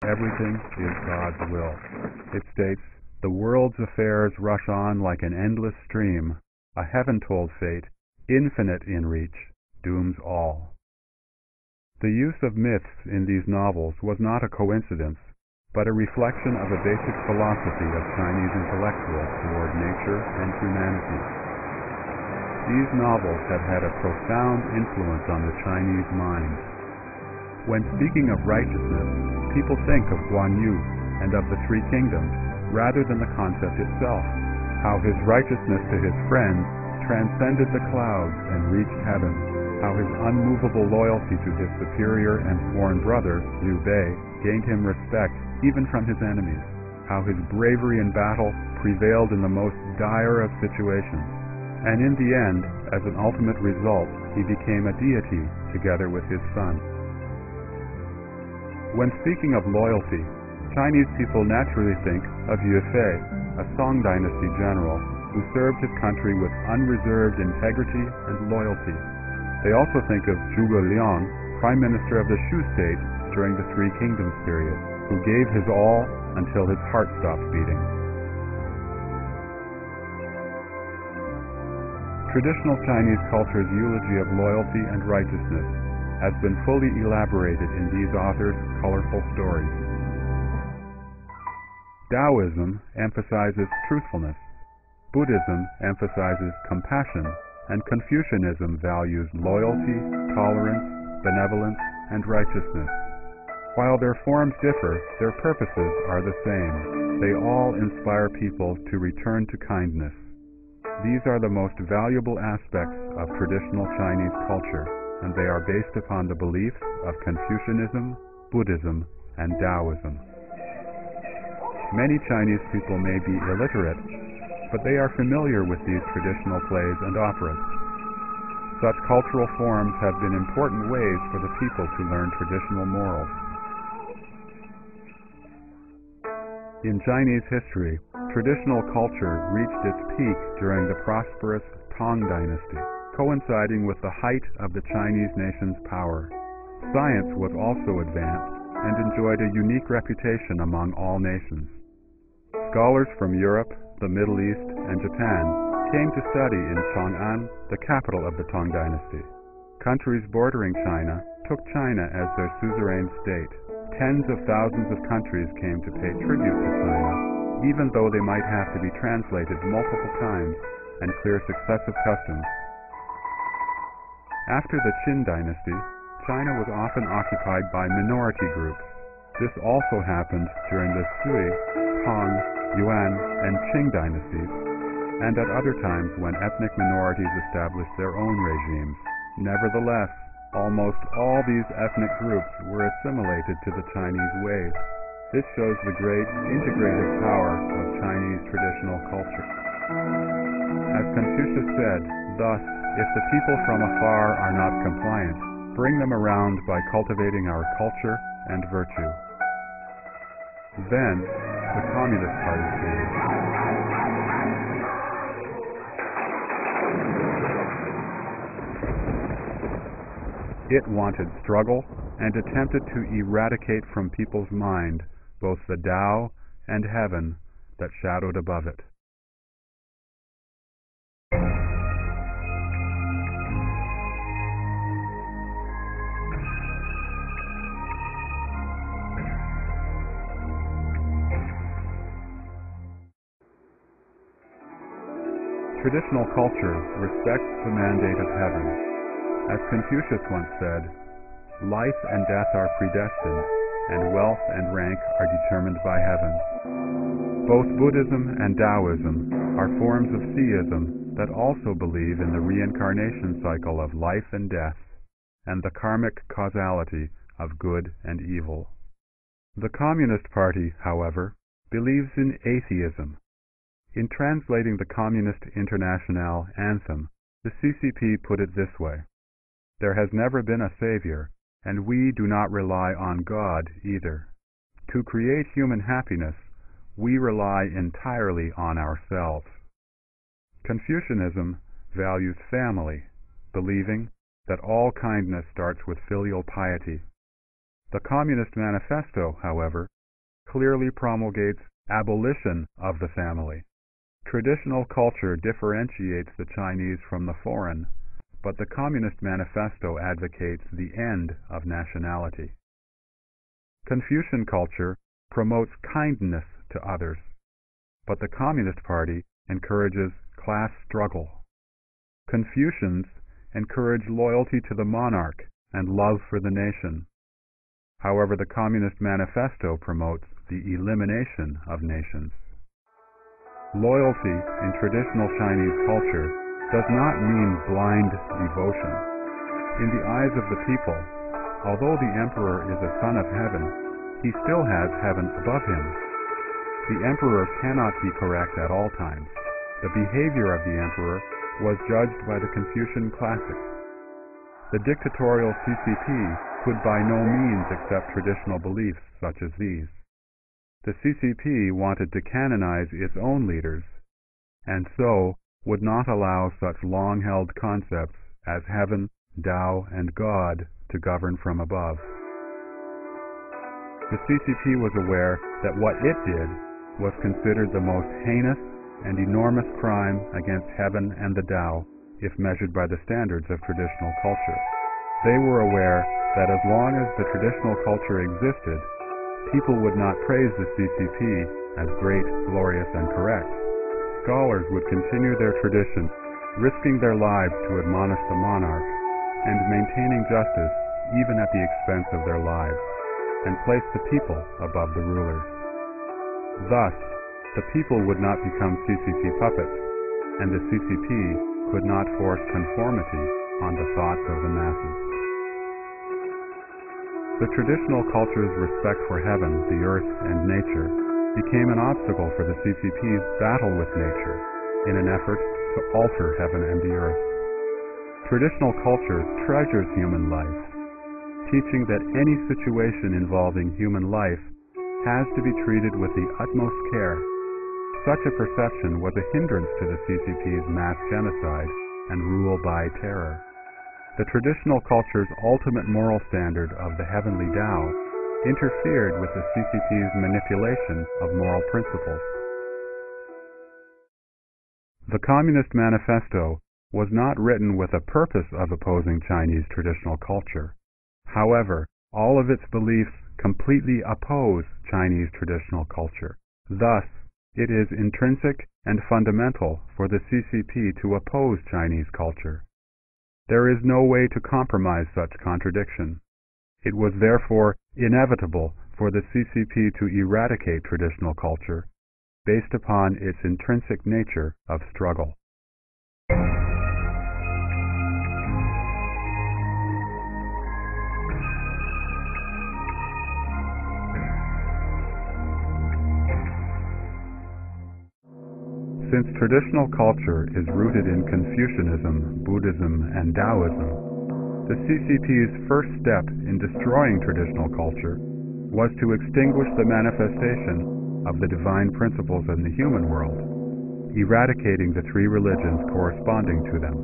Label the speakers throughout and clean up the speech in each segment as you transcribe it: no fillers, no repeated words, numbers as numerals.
Speaker 1: Everything is God's will. It states, "The world's affairs rush on like an endless stream. A heaven-told fate, infinite in reach, dooms all." The use of myths in these novels was not a coincidence, but a reflection of a basic philosophy of Chinese intellectuals toward nature and humanity. These novels have had a profound influence on the Chinese mind. When speaking of righteousness, people think of Guan Yu and of the Three Kingdoms, rather than the concept itself, how his righteousness to his friends transcended the clouds and reached heaven, how his unmovable loyalty to his superior and sworn brother, Liu Bei, gained him respect even from his enemies, how his bravery in battle prevailed in the most dire of situations, and in the end, as an ultimate result, he became a deity together with his son. When speaking of loyalty, Chinese people naturally think of Yue Fei, a Song dynasty general who served his country with unreserved integrity and loyalty. They also think of Zhuge Liang, prime minister of the Shu state during the Three Kingdoms period, who gave his all until his heart stopped beating. Traditional Chinese culture's eulogy of loyalty and righteousness has been fully elaborated in these authors' colorful stories. Taoism emphasizes truthfulness, Buddhism emphasizes compassion, and Confucianism values loyalty, tolerance, benevolence, and righteousness. While their forms differ, their purposes are the same. They all inspire people to return to kindness. These are the most valuable aspects of traditional Chinese culture, and they are based upon the beliefs of Confucianism, Buddhism, and Taoism. Many Chinese people may be illiterate, but they are familiar with these traditional plays and operas. Such cultural forms have been important ways for the people to learn traditional morals. In Chinese history, traditional culture reached its peak during the prosperous Tang Dynasty, coinciding with the height of the Chinese nation's power. Science was also advanced and enjoyed a unique reputation among all nations. Scholars from Europe, the Middle East, and Japan came to study in Chang'an, the capital of the Tang Dynasty. Countries bordering China took China as their suzerain state. Tens of thousands of countries came to pay tribute to China, even though they might have to be translated multiple times and clear successive customs. After the Qin Dynasty, China was often occupied by minority groups. This also happened during the Sui, Tang, Yuan, and Qing dynasties, and at other times when ethnic minorities established their own regimes. Nevertheless, almost all these ethnic groups were assimilated to the Chinese ways. This shows the great integrative power of Chinese traditional culture. As Confucius said, thus, if the people from afar are not compliant, bring them around by cultivating our culture and virtue. Then, the Communist Party came. It wanted struggle and attempted to eradicate from people's mind both the Tao and heaven that shadowed above it. Traditional culture respects the mandate of heaven. As Confucius once said, life and death are predestined, and wealth and rank are determined by heaven. Both Buddhism and Taoism are forms of theism that also believe in the reincarnation cycle of life and death, and the karmic causality of good and evil. The Communist Party, however, believes in atheism. In translating the Communist Internationale anthem, the CCP put it this way: "There has never been a savior, and we do not rely on God either. To create human happiness, we rely entirely on ourselves." Confucianism values family, believing that all kindness starts with filial piety. The Communist Manifesto, however, clearly promulgates abolition of the family. Traditional culture differentiates the Chinese from the foreign, but the Communist Manifesto advocates the end of nationality. Confucian culture promotes kindness to others, but the Communist Party encourages class struggle. Confucians encourage loyalty to the monarch and love for the nation. However, the Communist Manifesto promotes the elimination of nations. Loyalty in traditional Chinese culture does not mean blind devotion. In the eyes of the people, although the emperor is a son of heaven, he still has heaven above him. The emperor cannot be correct at all times. The behavior of the emperor was judged by the Confucian classics. The dictatorial CCP could by no means accept traditional beliefs such as these. The CCP wanted to canonize its own leaders, and so would not allow such long-held concepts as heaven, Tao, and God to govern from above. The CCP was aware that what it did was considered the most heinous and enormous crime against heaven and the Tao if measured by the standards of traditional culture. They were aware that as long as the traditional culture existed, people would not praise the CCP as great, glorious, and correct. Scholars would continue their tradition, risking their lives to admonish the monarch, and maintaining justice even at the expense of their lives, and place the people above the rulers. Thus, the people would not become CCP puppets, and the CCP could not force conformity on the thoughts of the masses. The traditional culture's respect for heaven, the earth, and nature became an obstacle for the CCP's battle with nature in an effort to alter heaven and the earth. Traditional culture treasures human life, teaching that any situation involving human life has to be treated with the utmost care. Such a perception was a hindrance to the CCP's mass genocide and rule by terror. The traditional culture's ultimate moral standard of the heavenly Tao interfered with the CCP's manipulation of moral principles. The Communist Manifesto was not written with a purpose of opposing Chinese traditional culture. However, all of its beliefs completely oppose Chinese traditional culture. Thus, it is intrinsic and fundamental for the CCP to oppose Chinese culture. There is no way to compromise such contradiction. It was therefore inevitable for the CCP to eradicate traditional culture based upon its intrinsic nature of struggle. Since traditional culture is rooted in Confucianism, Buddhism, and Taoism, the CCP's first step in destroying traditional culture was to extinguish the manifestation of the divine principles in the human world, eradicating the three religions corresponding to them.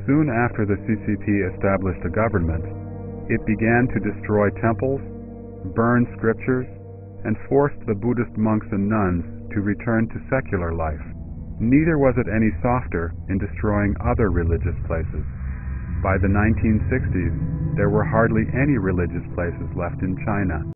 Speaker 1: Soon after the CCP established a government, it began to destroy temples, burn scriptures, and forced the Buddhist monks and nuns to return to secular life. Neither was it any softer in destroying other religious places. By the 1960s, there were hardly any religious places left in China.